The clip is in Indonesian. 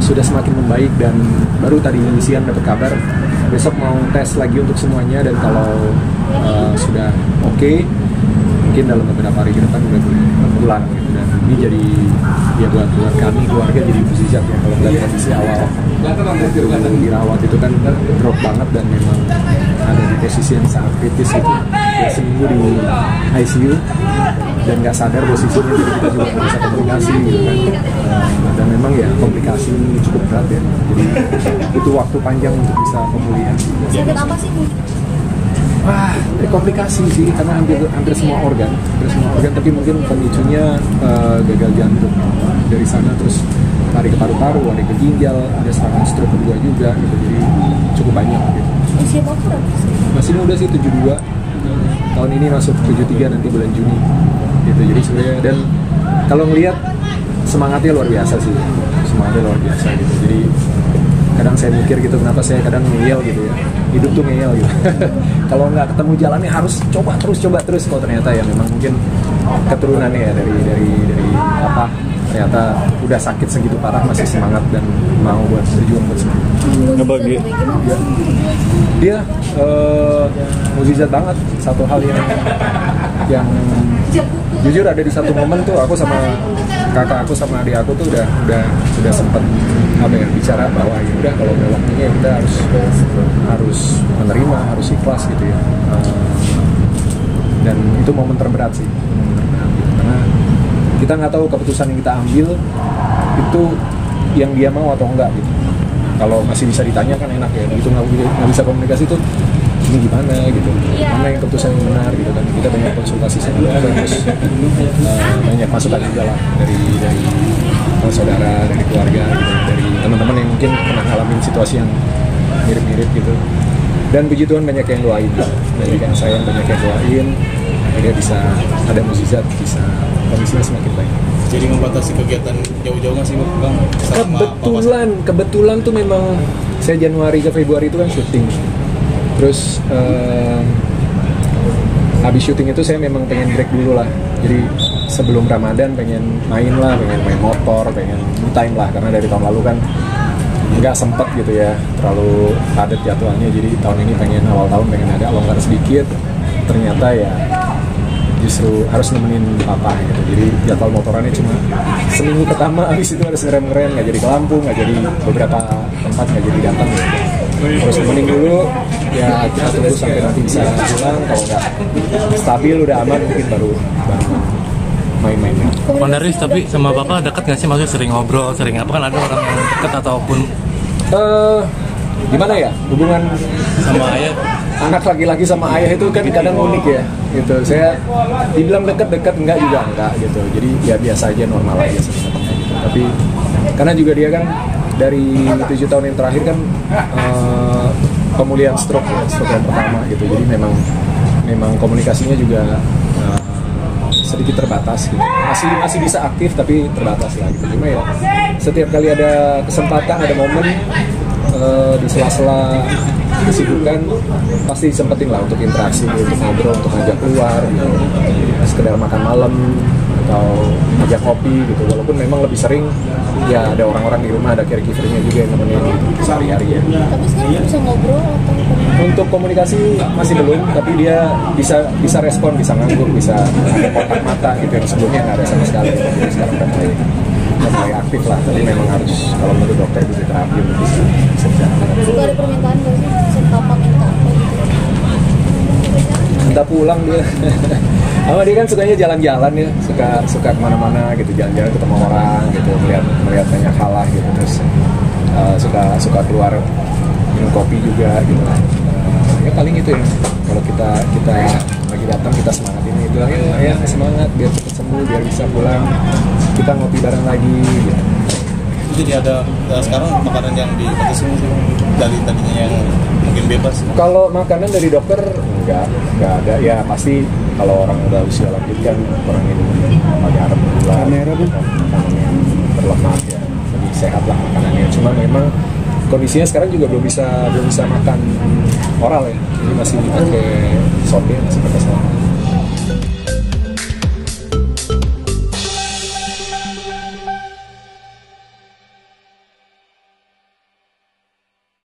Sudah semakin membaik dan baru tadi siang dapat kabar besok mau tes lagi untuk semuanya, dan kalau sudah oke, mungkin dalam beberapa hari ke depan udah boleh pulang gitu. Dan ini jadi ya buat kami keluarga jadi mukjizat ya, kalau melihat kondisi awal itu dirawat itu kan drop banget dan memang ada di posisi yang sangat kritis gitu. Ya, seminggu di ICU dan nggak sadar posisinya, jadi kita juga nggak bisa komunikasi gitu kan. Dan memang ya komplikasi cukup berat ya, jadi butuh waktu panjang untuk bisa pemulihan. Sakit apa sih? Wah, komplikasi sih, karena hampir semua organ, tapi mungkin pemicunya gagal jantung dari sana, terus lari ke paru-paru, lari ke ginjal, ada serangan stroke kedua juga gitu, jadi cukup banyak gitu. Usia bapak Masih muda sih, 72, tahun ini masuk 73 nanti bulan Juni gitu. Jadi sebenarnya, dan kalau ngelihat semangatnya luar biasa sih, gitu. Jadi kadang saya mikir gitu, kenapa saya kadang ngeyel gitu ya, hidup tuh ngeyel gitu. Kalau nggak ketemu jalannya harus coba terus. Kalau ternyata ya memang mungkin keturunannya ya dari apa, ternyata udah sakit segitu parah masih semangat dan mau buat berjuang buat semua. Ngebagi. Dia mukjizat banget. Satu hal yang jujur ada di satu momen tuh, aku sama kakak aku sama adik aku tuh udah sempat bicara bahwa ya udah, kalau udah waktunya kita harus menerima, harus ikhlas gitu ya. Dan itu momen terberat sih, karena kita nggak tahu keputusan yang kita ambil itu yang dia mau atau enggak gitu. Kalau masih bisa ditanya kan enak ya, begitu nggak bisa komunikasi tuh ini gimana gitu, mana yang keputusan yang benar gitu kan. Kita banyak konsultasi sama dokter, terus banyak masukan juga lah dari saudara, dari keluarga gitu, dari teman-teman yang mungkin pernah ngalamin situasi yang mirip-mirip gitu. Dan puji Tuhan banyak yang doain, banyak yang sayang, banyak yang doain, akhirnya bisa ada mukjizat, bisa kondisinya semakin baik. Jadi membatasi kegiatan jauh-jauh nggak sih Bang? Kebetulan tuh memang saya Januari ke Februari itu kan syuting. Terus habis syuting itu saya memang pengen break dulu lah. Jadi sebelum Ramadan pengen main motor, pengen me time lah, karena dari tahun lalu kan nggak sempet gitu ya, terlalu padat jadwalnya. Jadi tahun ini pengen awal tahun pengen agak longgar sedikit. Ternyata ya justru harus nemenin papa gitu. Jadi jadwal motorannya cuma seminggu pertama, habis itu harus ngerem-ngerem, nggak jadi ke Lampung, nggak jadi beberapa tempat, nggak jadi datang gitu. Terus nemenin dulu ya, kita tunggu sampai nanti bisa pulang. Kalau udah stabil, udah aman, mungkin baru main-main. Kondaris, tapi sama bapak dekat nggak sih? Maksudnya sering ngobrol, sering apa, kan ada orang yang dekat ataupun gimana ya hubungan sama ayah? Anak laki-laki sama ayah itu kan kadang unik ya gitu. Saya dibilang dekat enggak juga enggak gitu. Jadi ya biasa aja, normal aja sebenarnya gitu. Tapi karena juga dia kan dari 7 tahun yang terakhir kan pemulihan stroke yang pertama gitu. Jadi memang komunikasinya juga sedikit terbatas gitu. Masih bisa aktif tapi terbatas lah gitu. Cuma ya setiap kali ada kesempatan, ada momen di sela-sela kesibukan pasti sempetin lah untuk interaksi, untuk ngobrol, untuk ngajak keluar gitu, sekedar makan malam atau ngajak kopi gitu. Walaupun memang lebih sering ya ada orang-orang di rumah, ada caregivernya juga yang nemenin gitu sehari-hari ya. Tapi sekarang bisa ngobrol atau untuk komunikasi masih belum, tapi dia bisa respon, bisa ngangguk, bisa ada kontak mata gitu yang sebelumnya nggak ada sama sekali. Jadi sekarang udah mulai aktif lah, tapi memang harus, kalau menurut dokter butuh terapi untuk bisa berjalan. juga ada permintaan nggak sih? Papa minta apa gitu? Minta pulang dia. Sama dia kan sukanya jalan-jalan ya, suka kemana-mana gitu, jalan-jalan ketemu orang gitu, melihat banyak hal lah gitu. Terus suka keluar minum kopi juga gitu. Ya paling itu ya, kalau kita lagi datang kita semangatin itu, ya semangat biar cepat sembuh, biar bisa pulang, kita ngopi bareng lagi gitu. Jadi ada sekarang makanan yang dibatasi dari tadinya yang mungkin bebas. Kalau makanan dari dokter nggak ada ya, pasti kalau orang udah usia lanjut kan kurangin garam, gula, makanan yang berlemak ya, lebih sehat lah makanannya. Cuma memang kondisinya sekarang juga belum bisa makan oral ya, Jadi masih pakai sonde, masih pakai sonde.